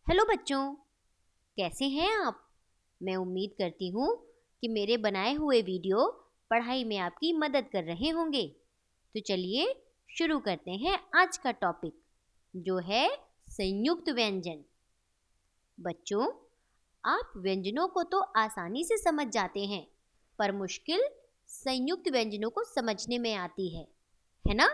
Hello बच्चों, कैसे हैं आप? मैं उम्मीद करती हूँ कि मेरे बनाए हुए वीडियो पढ़ाई में आपकी मदद कर रहे होंगे। तो चलिए शुरू करते हैं आज का टॉपिक, जो है संयुक्त व्यंजन। बच्चों, आप व्यंजनों को तो आसानी से समझ जाते हैं, पर मुश्किल संयुक्त व्यंजनों को समझने में आती है ना?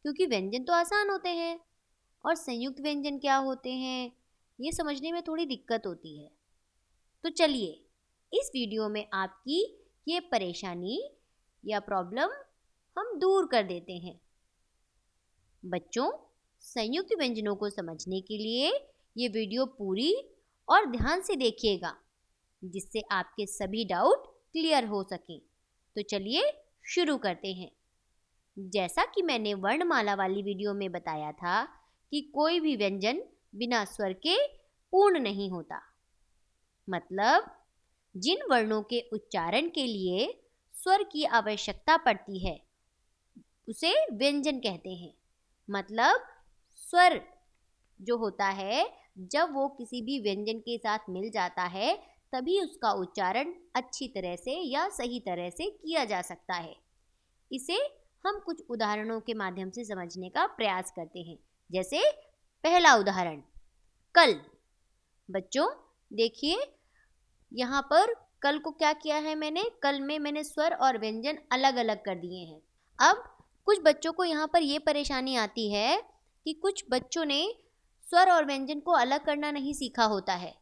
क्योंकि व्यंजन तो आसान होते हैं और संयुक्त व्यंजन क्या होते हैं, ये समझने में थोड़ी दिक्कत होती है। तो चलिए इस वीडियो में आपकी ये परेशानी या प्रॉब्लम हम दूर कर देते हैं। बच्चों, संयुक्त व्यंजनों को समझने के लिए ये वीडियो पूरी और ध्यान से देखिएगा, जिससे आपके सभी डाउट क्लियर हो सकें। तो चलिए शुरू करते हैं। जैसा कि मैंने वर्णमाला वाली वीडियो में बताया था कि कोई भी व्यंजन बिना स्वर के पूर्ण नहीं होता। मतलब जिन वर्णों के उच्चारण के लिए स्वर की आवश्यकता पड़ती है उसे व्यंजन कहते हैं। मतलब स्वर जो होता है, जब वो किसी भी व्यंजन के साथ मिल जाता है तभी उसका उच्चारण अच्छी तरह से या सही तरह से किया जा सकता है। इसे हम कुछ उदाहरणों के माध्यम से समझने का प्रयास करते हैं। जैसे पहला उदाहरण, कल। बच्चों देखिए, यहाँ पर कल को क्या किया है मैंने, कल में मैंने स्वर और व्यंजन अलग अलग कर दिए हैं। अब कुछ बच्चों को यहाँ पर ये परेशानी आती है कि कुछ बच्चों ने स्वर और व्यंजन को अलग करना नहीं सीखा होता है।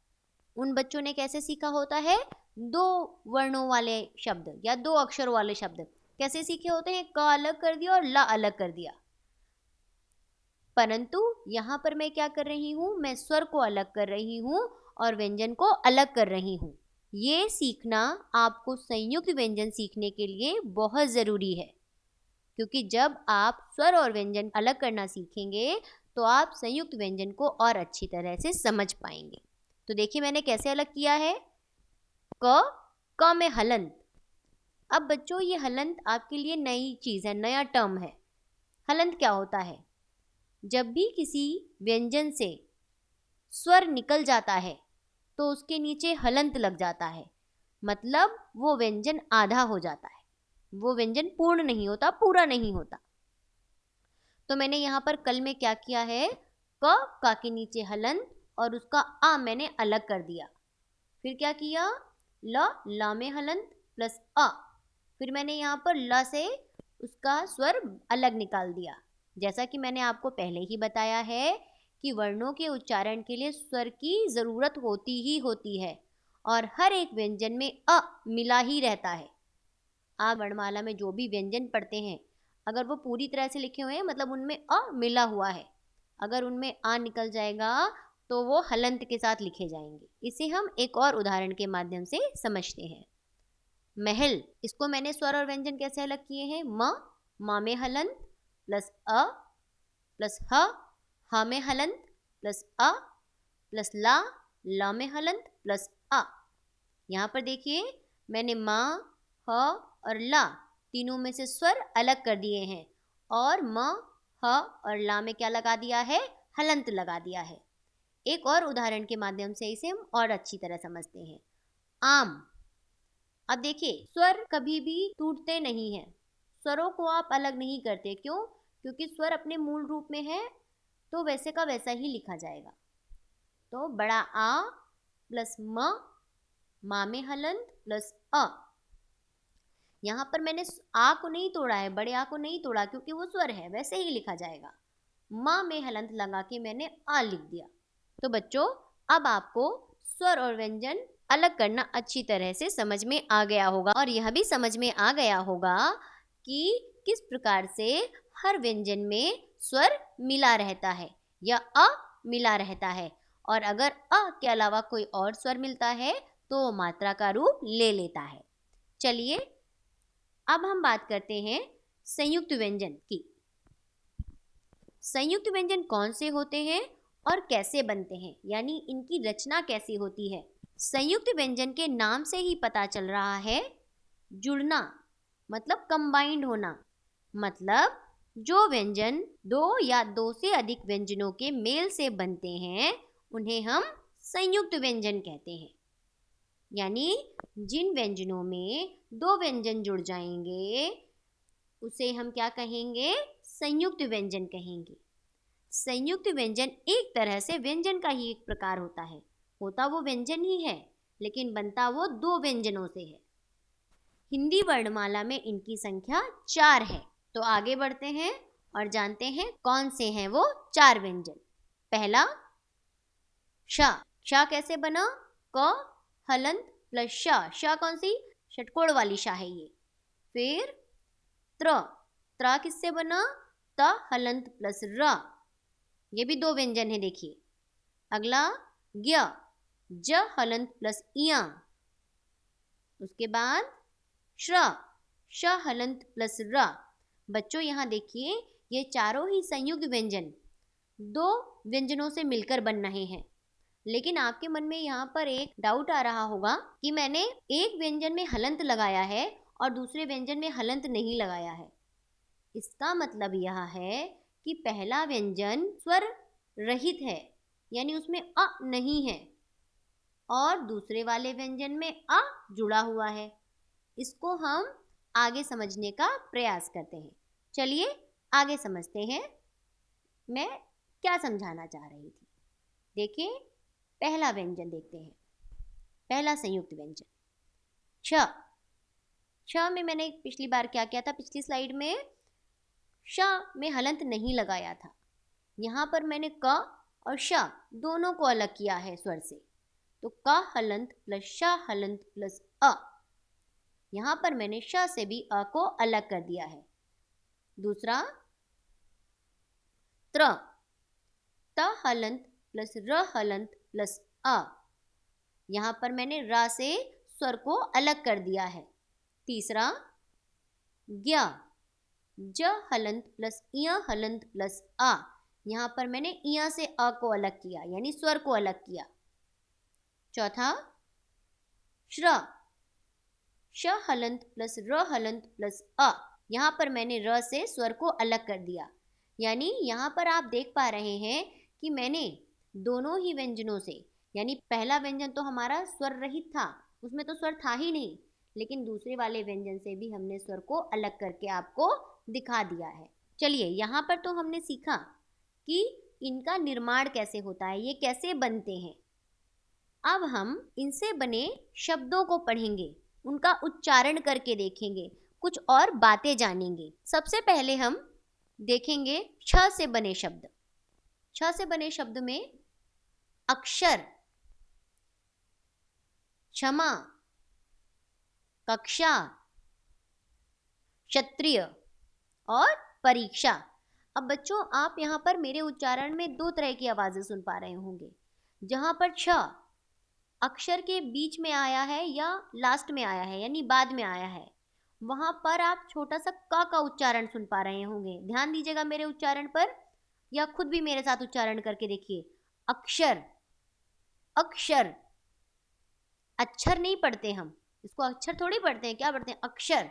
उन बच्चों ने कैसे सीखा होता है, दो वर्णों वाले शब्द या दो अक्षरों वाले शब्द कैसे सीखे होते हैं, क अलग कर दिया और ला अलग कर दिया। परंतु यहाँ पर मैं क्या कर रही हूँ, मैं स्वर को अलग कर रही हूँ और व्यंजन को अलग कर रही हूँ। ये सीखना आपको संयुक्त व्यंजन सीखने के लिए बहुत ज़रूरी है, क्योंकि जब आप स्वर और व्यंजन अलग करना सीखेंगे तो आप संयुक्त व्यंजन को और अच्छी तरह से समझ पाएंगे। तो देखिए मैंने कैसे अलग किया है। क में हलंत। अब बच्चों ये हलंत आपके लिए नई चीज़ है, नया टर्म है। हलंत क्या होता है, जब भी किसी व्यंजन से स्वर निकल जाता है तो उसके नीचे हलंत लग जाता है। मतलब वो व्यंजन आधा हो जाता है, वो व्यंजन पूर्ण नहीं होता, पूरा नहीं होता। तो मैंने यहाँ पर कल में क्या किया है, का के नीचे हलंत और उसका आ मैंने अलग कर दिया। फिर क्या किया, ला में हलंत प्लस अ। फिर मैंने यहाँ पर ल से उसका स्वर अलग निकाल दिया। जैसा कि मैंने आपको पहले ही बताया है कि वर्णों के उच्चारण के लिए स्वर की ज़रूरत होती ही होती है और हर एक व्यंजन में अ मिला ही रहता है। आप वर्णमाला में जो भी व्यंजन पढ़ते हैं, अगर वो पूरी तरह से लिखे हुए हैं मतलब उनमें अ मिला हुआ है, अगर उनमें आ निकल जाएगा तो वो हलंत के साथ लिखे जाएंगे। इसे हम एक और उदाहरण के माध्यम से समझते हैं। महल, इसको मैंने स्वर और व्यंजन कैसे अलग किए हैं, मा में हलंत प्लस अ प्लस ह में हलंत प्लस अ प्लस ला में हलंत प्लस अ। यहाँ पर देखिए मैंने मा, ह और ला तीनों में से स्वर अलग कर दिए हैं और म, ह और ला में क्या लगा दिया है, हलंत लगा दिया है। एक और उदाहरण के माध्यम से इसे हम और अच्छी तरह समझते हैं। आम। अब देखिए स्वर कभी भी टूटते नहीं हैं, स्वरों को आप अलग नहीं करते। क्यों? क्योंकि स्वर अपने मूल रूप में है तो वैसे का वैसा ही लिखा जाएगा। तो बड़ा आ प्लस मा में हलंत प्लस अ। यहाँ पर मैंने आ को नहीं तोड़ा है, बड़े आ को नहीं तोड़ा क्योंकि वो स्वर है, वैसे ही लिखा जाएगा। माँ में हलंत लगा के मैंने आ लिख दिया। तो बच्चों अब आपको स्वर और व्यंजन अलग करना अच्छी तरह से समझ में आ गया होगा और यह भी समझ में आ गया होगा कि किस प्रकार से हर व्यंजन में स्वर मिला रहता है या अ मिला रहता है, और अगर अ के अलावा कोई और स्वर मिलता है तो वो मात्रा का रूप ले लेता है। चलिए अब हम बात करते हैं संयुक्त व्यंजन की। संयुक्त व्यंजन कौन से होते हैं और कैसे बनते हैं, यानी इनकी रचना कैसी होती है। संयुक्त व्यंजन के नाम से ही पता चल रहा है, जुड़ना मतलब कंबाइंड होना। मतलब जो व्यंजन दो या दो से अधिक व्यंजनों के मेल से बनते हैं उन्हें हम संयुक्त व्यंजन कहते हैं। यानी जिन व्यंजनों में दो व्यंजन जुड़ जाएंगे उसे हम क्या कहेंगे? संयुक्त व्यंजन कहेंगे। संयुक्त व्यंजन एक तरह से व्यंजन का ही एक प्रकार होता है। होता वो व्यंजन ही है लेकिन बनता वो दो व्यंजनों से है। हिंदी वर्णमाला में इनकी संख्या 4 है। तो आगे बढ़ते हैं और जानते हैं कौन से हैं वो 4 व्यंजन। पहला श। श कैसे बना? क हलंत प्लस श। श कौन सी? षटकोण वाली श है ये। फिर त्र। त्र किससे बना? त हलंत प्लस र। ये भी दो व्यंजन है देखिए। अगला ज्ञ। ज हलंत प्लस इया। उसके बाद श्र। श हलंत प्लस र। बच्चों यहाँ देखिए ये चारों ही संयुक्त व्यंजन दो व्यंजनों से मिलकर बन रहे हैं। लेकिन आपके मन में यहाँ पर एक डाउट आ रहा होगा कि मैंने एक व्यंजन में हलंत लगाया है और दूसरे व्यंजन में हलंत नहीं लगाया है। इसका मतलब यह है कि पहला व्यंजन स्वर रहित है यानी उसमें अ नहीं है और दूसरे वाले व्यंजन में अ जुड़ा हुआ है। इसको हम आगे समझने का प्रयास करते हैं। चलिए आगे समझते हैं मैं क्या समझाना चाह रही थी। देखिए पहला व्यंजन देखते हैं। पहला संयुक्त व्यंजन छ। छ में मैंने पिछली बार क्या किया था? पिछली स्लाइड में श में हलंत नहीं लगाया था। यहाँ पर मैंने क और श दोनों को अलग किया है स्वर से। तो क हलंत प्लस श हलंत प्लस अ। यहाँ पर मैंने श से भी अ को अलग कर दिया है। दूसरा त्र। त हलंत प्लस र हलंत प्लस अ। यहाँ पर मैंने र से स्वर को अलग कर दिया है। तीसरा ज्ञ। ज हलंत प्लस इया हलंत प्लस आ। यहाँ पर मैंने इया से अ को अलग किया यानी स्वर को अलग किया। चौथा श्र। श हलंत प्लस र हलंत प्लस अ। यहाँ पर मैंने र से स्वर को अलग कर दिया। यानी यहाँ पर आप देख पा रहे हैं कि मैंने दोनों ही व्यंजनों से, यानी पहला व्यंजन तो हमारा स्वर रहित था, उसमें तो स्वर था ही नहीं, लेकिन दूसरे वाले व्यंजन से भी हमने स्वर को अलग करके आपको दिखा दिया है। चलिए यहाँ पर तो हमने सीखा कि इनका निर्माण कैसे होता है, ये कैसे बनते हैं। अब हम इनसे बने शब्दों को पढ़ेंगे, उनका उच्चारण करके देखेंगे, कुछ और बातें जानेंगे। सबसे पहले हम देखेंगे छ से बने शब्द। छ से बने शब्द में अक्षर, क्षमा, कक्षा, क्षत्रिय और परीक्षा। अब बच्चों आप यहाँ पर मेरे उच्चारण में दो तरह की आवाजें सुन पा रहे होंगे। जहाँ पर छ अक्षर के बीच में आया है या लास्ट में आया है यानी बाद में आया है, वहां पर आप छोटा सा क का उच्चारण सुन पा रहे होंगे। ध्यान दीजिएगा मेरे उच्चारण पर, या खुद भी मेरे साथ उच्चारण करके देखिए। अक्षर, अक्षर, अक्षर नहीं पढ़ते हम इसको, अक्षर थोड़ी पढ़ते हैं, क्या पढ़ते हैं? अक्षर।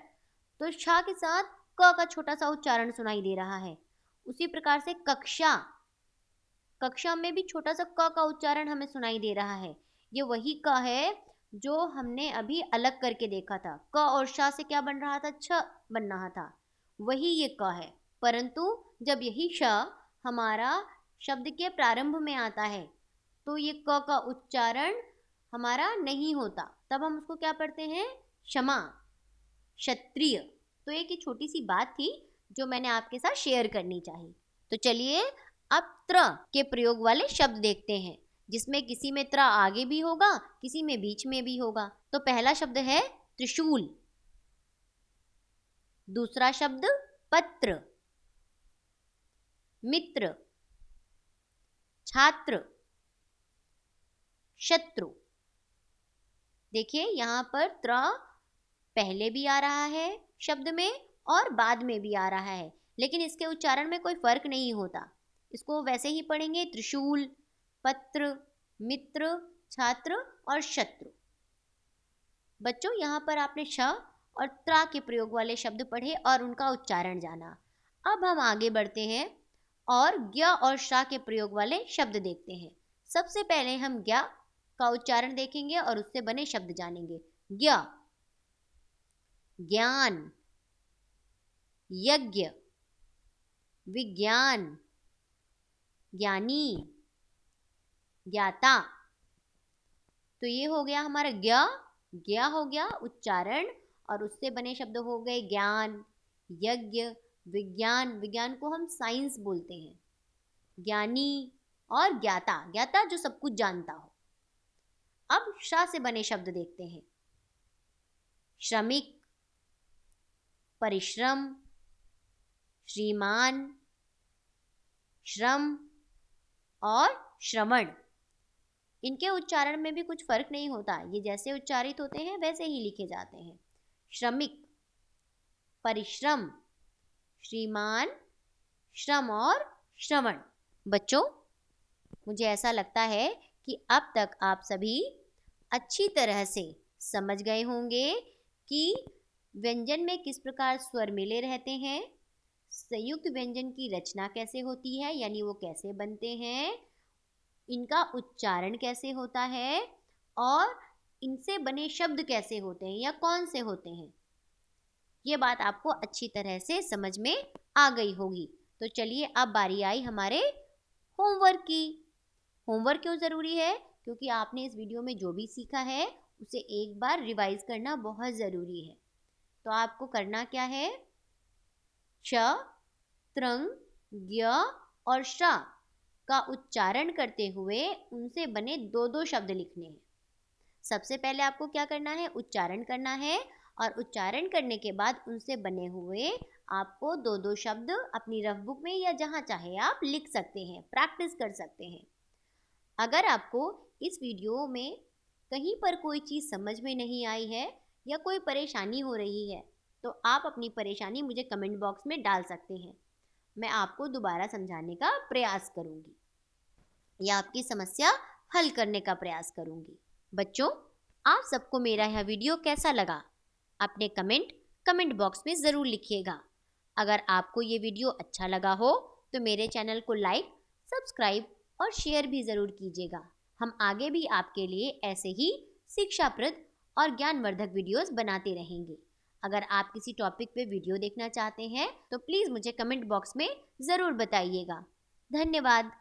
तो छ के साथ क का छोटा सा उच्चारण सुनाई दे रहा है। उसी प्रकार से कक्षा, कक्षा में भी छोटा सा क का उच्चारण हमें सुनाई दे रहा है। ये वही क है जो हमने अभी अलग करके देखा था। क और श से क्या बन रहा था? छ बन रहा था, वही ये क है। परंतु जब यही श हमारा शब्द के प्रारंभ में आता है तो ये क का उच्चारण हमारा नहीं होता, तब हम उसको क्या पढ़ते हैं? क्षमा, क्षत्रिय। तो एक ही छोटी सी बात थी जो मैंने आपके साथ शेयर करनी चाहिए। तो चलिए अब त्र के प्रयोग वाले शब्द देखते हैं, जिसमें किसी में त्र आगे भी होगा, किसी में बीच में भी होगा। तो पहला शब्द है त्रिशूल। दूसरा शब्द पत्र, मित्र, छात्र, शत्रु। देखिए यहाँ पर त्र पहले भी आ रहा है शब्द में और बाद में भी आ रहा है, लेकिन इसके उच्चारण में कोई फर्क नहीं होता। इसको वैसे ही पढ़ेंगे, त्रिशूल, पत्र, मित्र, छात्र और शत्रु। बच्चों यहाँ पर आपने श और त्र के प्रयोग वाले शब्द पढ़े और उनका उच्चारण जाना। अब हम आगे बढ़ते हैं और ज्ञ और श के प्रयोग वाले शब्द देखते हैं। सबसे पहले हम ज्ञ का उच्चारण देखेंगे और उससे बने शब्द जानेंगे। ज्ञ, ज्ञान, यज्ञ, विज्ञान, ज्ञानी, ज्ञाता। तो ये हो गया हमारा ज्ञ, ज्ञ हो गया उच्चारण और उससे बने शब्द हो गए ज्ञान, यज्ञ, विज्ञान, विज्ञान को हम साइंस बोलते हैं, ज्ञानी और ज्ञाता, ज्ञाता जो सब कुछ जानता हो। अब श से बने शब्द देखते हैं। श्रमिक, परिश्रम, श्रीमान, श्रम और श्रवण। इनके उच्चारण में भी कुछ फर्क नहीं होता, ये जैसे उच्चारित होते हैं वैसे ही लिखे जाते हैं। श्रमिक, परिश्रम, श्रीमान, श्रम और श्रवण। बच्चों, मुझे ऐसा लगता है कि अब तक आप सभी अच्छी तरह से समझ गए होंगे कि व्यंजन में किस प्रकार स्वर मिले रहते हैं, संयुक्त व्यंजन की रचना कैसे होती है यानी वो कैसे बनते हैं, इनका उच्चारण कैसे होता है और इनसे बने शब्द कैसे होते हैं या कौन से होते हैं। ये बात आपको अच्छी तरह से समझ में आ गई होगी। तो चलिए अब बारी आई हमारे होमवर्क की। होमवर्क क्यों ज़रूरी है? क्योंकि आपने इस वीडियो में जो भी सीखा है उसे एक बार रिवाइज करना बहुत ज़रूरी है। तो आपको करना क्या है? च, त्रंग, ज्ञ और श का उच्चारण करते हुए उनसे बने दो दो शब्द लिखने हैं। सबसे पहले आपको क्या करना है? उच्चारण करना है और उच्चारण करने के बाद उनसे बने हुए आपको दो दो शब्द अपनी रफ बुक में या जहाँ चाहे आप लिख सकते हैं, प्रैक्टिस कर सकते हैं। अगर आपको इस वीडियो में कहीं पर कोई चीज़ समझ में नहीं आई है या कोई परेशानी हो रही है तो आप अपनी परेशानी मुझे कमेंट बॉक्स में डाल सकते हैं। मैं आपको दोबारा समझाने का प्रयास करूंगी या आपकी समस्या हल करने का प्रयास करूंगी। बच्चों, आप सबको मेरा यह वीडियो कैसा लगा? अपने कमेंट बॉक्स में ज़रूर लिखिएगा। अगर आपको ये वीडियो अच्छा लगा हो तो मेरे चैनल को लाइक, सब्सक्राइब और शेयर भी ज़रूर कीजिएगा। हम आगे भी आपके लिए ऐसे ही शिक्षाप्रद और ज्ञानवर्धक वीडियोस बनाते रहेंगे। अगर आप किसी टॉपिक पे वीडियो देखना चाहते हैं तो प्लीज़ मुझे कमेंट बॉक्स में ज़रूर बताइएगा। धन्यवाद।